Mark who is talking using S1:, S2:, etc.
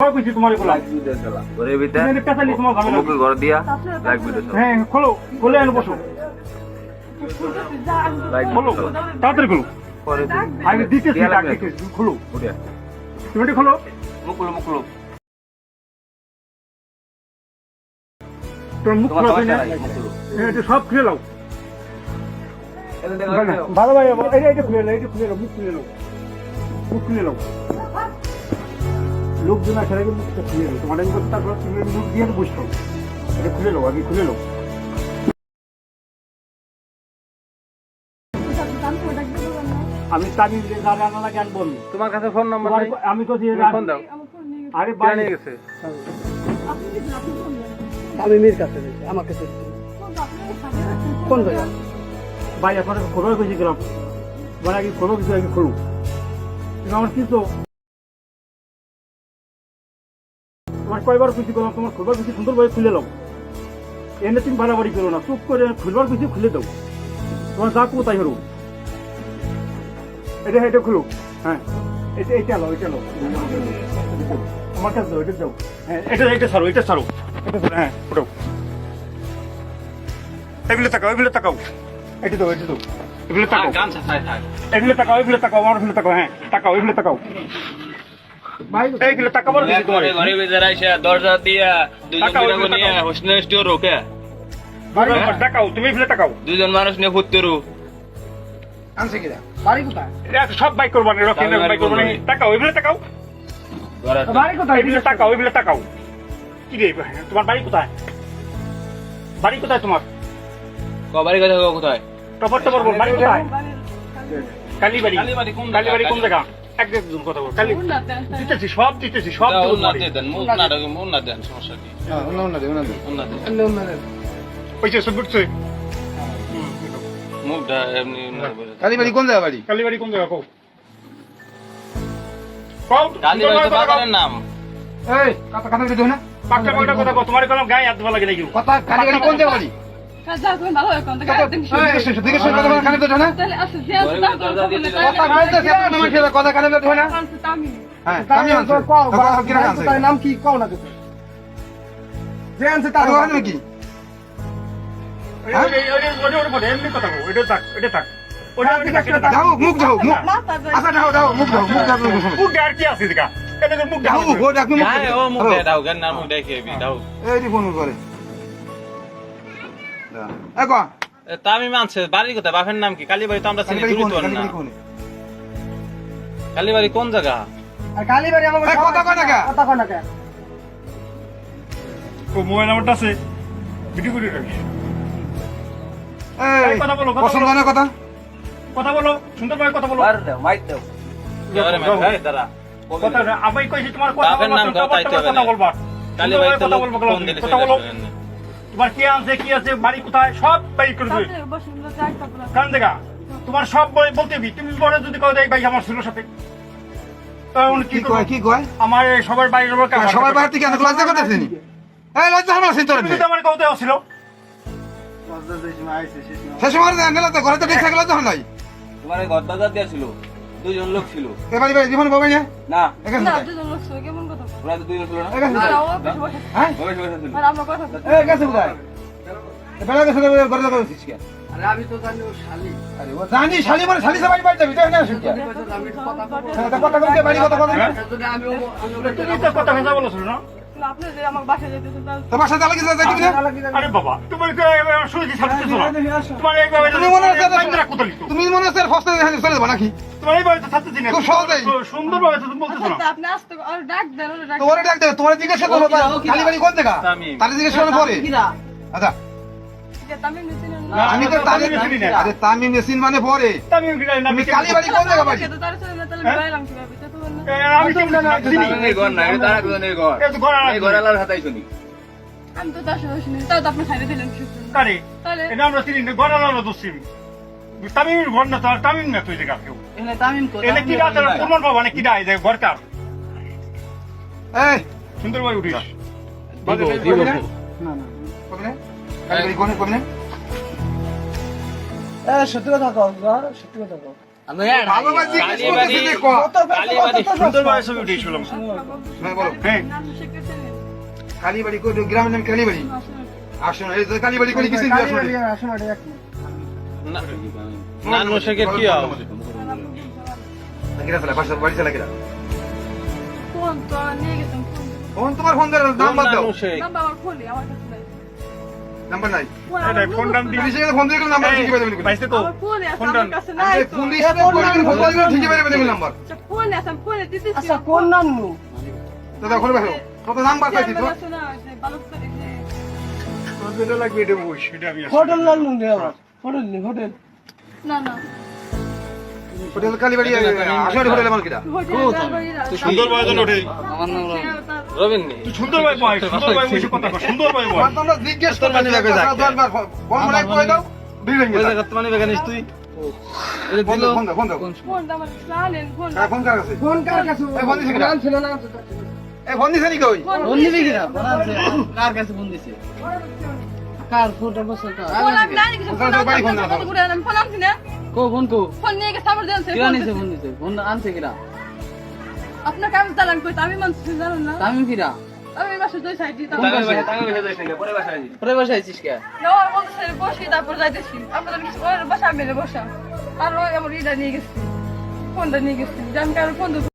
S1: কয় কইছি তোমার খোলা
S2: লাইক ভিডিও চালা ঘরের ভিতরে
S1: তুমি পেছালি তোমার ভালো
S2: মুখে ঘর দিয়া লাইক ভিডিও চালা
S1: হ্যাঁ খোলো খোলে এনে বসো
S2: লাইক
S1: খোলো
S2: ভিডিও চালা
S1: তাড়াতাড়ি খোলো
S2: পরে
S1: আগে দিতেছি ডাক দিতেছি খোলো
S2: ওরে
S1: তুমি এটা খোলো
S2: মুখলো
S1: তোর মুখ
S2: তোমার
S1: খোলা
S2: সমস্যা
S1: না
S2: নাই মুখলো
S1: এটা সব খুলে নাও
S2: এটা দেখো
S1: ভালো ভাই এটা খুলে নাও এটা খুলে নাও মুখ খুলে নাও মুখ খুলে নাও লোকজন আছে আগে মুখটা খুলে নাও তোমার আমি কথা তারপর তুমি মুখ দিয়ে বসছো এটা খুলে নাও আগে খুলে নাও আমি তামিল জানা না জ্ঞান বল
S2: তোমার কাছে ফোন নাম্বার নাই
S1: আমি তো দিয়ে
S2: ফোন দাও
S1: আরে
S2: কিরা নিয়ে গেছে
S3: তামিমের কাছে আমার কাছে কোন জায়গা
S1: ভাই এখন খোলো কইছি গেলাম মানে আগে খোলো কিছু আগে খোলো তুমি আমার কি তো তোমার কয়বার খুশি করলাম তোমার খোলবার কিছু সুন্দরভাবে খুলে নাও এনে তুমি বাড়াবাড়ি করো না চুপ করে খুলবার কিছু খুলে দাও তোমার যা কোথায় হরো এটা খুলো হ্যাঁ এটা লো আমার কাছে দাও এটা দাও হ্যাঁ এটা ছাড়ো এটা ছাড়ো হ্যাঁ ওটাও এগুলো তাকাও এটা দাও এগুলো তাকাও
S2: গান ছাই থাক
S1: এগুলো তাকাও আমার এগুলো তাকাও হ্যাঁ তাকাও এগুলো তাকাও ভাই এইগুলো তাকাবার কিছু তোমার
S4: ঘরে বেজার আইসা দরজা দিয়া দুজন
S1: তাকাও,
S4: মিরাগো নিয়ে
S1: তাকাও।
S4: হোস্টেল স্টোর রোকে
S1: ভাই তাকাও তুমি এগুলো তাকাও
S4: দুজন মানুষ নিয়ে ফুটতেরু
S3: আনছে কিরা বাড়ি কোথায়
S1: এটা সব বাইক করবা না রকি বাইক করবা না তাকাও এগুলো তাকাও
S3: বাড়ি কোথায়
S1: এগুলো তাকাও কি রে তোমার বাড়ি কোথায় তোমার
S4: কবারি কথা কোথায়
S1: টপর বল বাড়ি কোথায় কালীবাড়ি
S4: কালীবাড়ি কোন
S1: কালীবাড়ি কোন জায়গা একদম কথা বল কালী দিতেছি সব দেবো
S4: না
S1: তোমারে।
S4: দেন মুন না দেন সমস্যা কি মুন না দেন
S1: ওই যে বুঝছে
S4: মুখটা এমনি
S2: কালীবাড়ি কোন জায়গা বাড়ি
S1: কালীবাড়ি কোন জায়গা কও কও
S4: কালীবাড়ি তো বাগানের নাম
S2: এই কথা দিতে হয় না
S1: পাক্কা কথা কও তোমার কোনো গায়ে হাত ধোয়া লাগে নাকি
S2: কথা কালীবাড়ি কোন জায়গা বাড়ি
S5: কাজা তুমি ভালো এখন দেখা দিন
S2: দিকে কথা কানে দিতে হয় না
S5: তাহলে আছে যে আছে তা
S4: দরজা দিয়ে দিলে
S2: কথা কানে দিতে হয় কথা কানে দিতে হয় না
S5: তামি
S2: হ্যাঁ আমি আনছি কিরা আনছে
S3: তার নাম কি কও না তো যে আনছে তার
S2: তার নাম কি
S1: এমনি কথা কও এটা থাক
S2: যাও মুখ যাও মুখ
S5: না তা
S2: আচ্ছা যাও মুখ যাও
S1: মুখ আর কি আছে দেখা এটা তো মুখ
S2: যাও গো ডাক মুখ
S4: গায়ে ও মুখ দিয়ে দাও গান না মুখ দেখে দাও
S2: এই ফোন করে এ কো
S4: তামি মানছে বাড়ি কোথায় বাপের নাম কি কালীবাড়ি তো আমরা চিনি
S2: কালীবাড়ি কোন
S4: দূরে তো না
S2: কালীবাড়ি কোন
S4: কালীবাড়ি কোন জায়গা
S3: আর কালীবাড়ি আমার
S2: এই কথা কয় না কে?
S3: কথা কয় না কে
S1: মোবাইল নাম্বারটা আছে ভিডিও করে রাখিস
S2: এই
S1: কথা বলো, কথা
S2: পছন্দ
S1: বলো।
S2: না কথা
S1: কথা বলো সুন্দরভাবে কথা বলো
S4: মাইক দাও জোরে মাইক দাঁড়া
S1: কথা আমি কইছি তোমার কথা
S4: বাপের নাম
S1: বলবা
S4: দাও, তাই তো
S1: কথা
S4: হবে না।
S1: বলবা
S4: কালীবাড়ি তো
S1: কথা
S4: লোক
S1: বলবো
S4: ফোন দিলে
S1: কথা বলো তোমার কি আছে বাড়ি কোথায় সব বাড়ি করে দিবে
S5: তাতে বসুন্ধরা যাই তারপর
S1: কারণ দেখা তোমার সব বলতে তুমি পরে যদি কও দেখ ভাই আমার ছিল সাথে তখন
S2: কি
S1: কি
S2: কয় কি কয়
S1: আমার সবার বাড়ির লোক
S2: সবার বাইরে থেকে এত লজ্জা করতেছে নি এই লজ্জা আমার আছে তোর
S1: তুমি তো আমার কওতে ছিল
S2: সে সময় গেল তো ঘরে তো ঠিক থাকলে তো নাই
S4: তোমার ঘর বাজার দিয়া ছিল দুজন লোক ছিল
S2: এবারে জীবন বাবা না
S4: না
S2: এখানে
S5: না দুজন লোক ছিল কেমন কথা
S4: ওরা তো দুজন ছিল না
S2: এখানে
S5: না ও বসে বসে
S2: হ্যাঁ
S4: বসে বসে ছিল
S5: আর আমরা কথা
S2: এই গেছে কোথায় এবারে গেছে ঘরে তো করছিস কি
S3: আরে আমি তো জানি ও শালি
S2: আরে ও জানি শালি মানে শালি সবাই বাড়ি যাবি তাই না শুনছি
S3: আমি কথা কব
S2: কথা বলতে বাড়ি কথা কথা
S3: যদি আমি
S1: তুমি তো কথা ভেজা বলছো না
S5: আপনি যে আমার বাসায় যেতেছেন তাহলে
S2: তোমার সাথে আলাদা কিছু যাইবি না
S1: আরে বাবা তুমি তো শুনেছি ছাড়তেছো না তোমার এইভাবে
S2: তুমি মনে হচ্ছে
S1: পাঞ্জরা কোথায় লিখতো
S2: তুমি মনে হচ্ছে ফার্স্ট চলে যাবো নাকি
S1: তোমার এইভাবে তো ছাড়তেছি না
S2: খুব সহজেই।
S1: সুন্দরভাবে তো তুমি বলতেছো না
S5: আচ্ছা, আপনি আসতে আর ডাক দেন ওরে ডাক
S2: তোমার ডাক দে তোমার জিজ্ঞাসা করবো কালীবাড়ি কোন জায়গা
S4: তামিম।
S2: তার জিজ্ঞাসা করার পরে
S3: কিরা
S2: আচ্ছা
S5: যে তামিম নিছেন
S1: না,
S2: আমি তো তামিম
S1: চিনি না।
S2: আরে তামিম মেশিন মানে পরে
S1: আমি গিলাই না
S2: তুমি কালীবাড়ি কোন জায়গা বাড়ি
S5: তো তার সাথে না তাহলে
S1: হ্যাঁ?
S5: বাইলাম কিভাবে এটা তো বলেন না
S1: আমি কেমন চিনি
S4: এই ঘর না এটা তারা দুজনের ঘর
S1: এই তো ঘর আর
S4: এই ঘর আলার হাতাই শুনি
S5: আমি তো তার সাথে শুনি তাও তো আপনি খাইতে দিলেন শুনুন
S1: কারে
S5: তাহলে
S1: এটা আমরা চিনি না ঘর আলাদা দোষী তামিমের ঘর না তো তামিম না তুই দেখা কেউ
S3: এখানে তামিম তো
S1: এনে কি রাত প্রমাণ পাবা না কি রায় যায় ঘরকার
S2: এই
S1: সুন্দরভাবে উঠিস
S2: কবি না
S3: না না
S2: কবি না কালীবাড়ি কোন কবি না
S3: এ সত্যি কথা কও সত্যি কথা কও
S2: ভালোবাসি
S4: কালীবাড়ি কালীবাড়ি
S1: সুন্দর ভাবে ছবি উঠেছিলাম
S2: হ্যাঁ বলো
S1: হ্যাঁ
S5: নানু শেখের ছেলে
S2: কালীবাড়ি কই গ্রামের নাম কালীবাড়ি আসুন এই যে কালীবাড়ি কই কিছু
S4: নানু শেখের কি হবে
S2: কিরা ফেলা পাশে বাড়ি চলে কিরা
S5: ফোন তো নিয়ে গেছেন
S2: ফোন তোমার ফোন ধরে নাম্বার দাও
S4: নানু শেখ
S5: নাম্বার আমার ফোনে আমার কাছে নাই
S2: নাম্বার নাই
S1: ফোন নাম দিবি
S2: পুলিশে ফোন দিয়ে নাম্বার ঠিক পাবে দেবেন
S1: পাইছে তো
S5: আমার ফোনে আছে
S1: ফোনটা
S5: আমার কাছে নাই তো
S2: পুলিশে ফোন দিয়ে ঠিক পাবে দেবেন নাম্বার
S5: আচ্ছা, ফোনে আছে আমি ফোনে দিতেছি
S6: আচ্ছা কোন নাম নু
S2: দাদা খুলে ভালো কত নাম্বার পাইছি তো
S5: আছে না যে বালক করে যে
S1: যেটা লাগবে এটা বই সেটা আমি
S6: হোটেল নাম নু দেওয়া হোটেল নি হোটেল
S5: না না
S2: হোটেল কালীবাড়ি আসলে হোটেল আমার কিরা
S1: সুন্দর ভাবে যেন ওঠে
S4: রবিন নি
S1: তুই সুন্দর ভাবে পাই সুন্দর ভাবে বসে কথা কর সুন্দর ভাবে বল
S2: তোমরা জিজ্ঞেস করবেন লাগে ফোন মানে কই দাও দিবেন ফোন দাও ফোন দাও
S5: ফোন আমার জানেন ফোন
S2: ফোন কার কাছে
S6: ফোন কার কাছে
S2: এই ফোন দিছে কিরা
S6: নাম ছিল না
S2: এই ফোন দিছে নি কই
S6: ফোন দিবি কিনা ফোন আছে কার কাছে ফোন দিছে কার ফোনটা বসে কার
S5: ফোন আমি নাই কিছু ফোন আমি ঘুরে আনলাম ফোন আনছি না
S6: কো ফোন কো
S5: ফোন নিয়ে গেছে আমার দেন
S6: কিরা নিছে ফোন দিছে ফোন আনছে কিরা
S5: আপনার কাম চালান কইতে আমি মানছি জানেন না
S6: তামিম কিরা
S5: আমি বাসা দুই সাইড দিতাম
S6: পরে বসে আছিস কে
S5: না আর বলছে বসি তারপর যাইতেছি আপনাদের কিছু ওর বাসা মেলে বসা আর ওই আমার ইটা নিয়ে গেছি ফোনটা নিয়ে গেছি জান কারো ফোন তো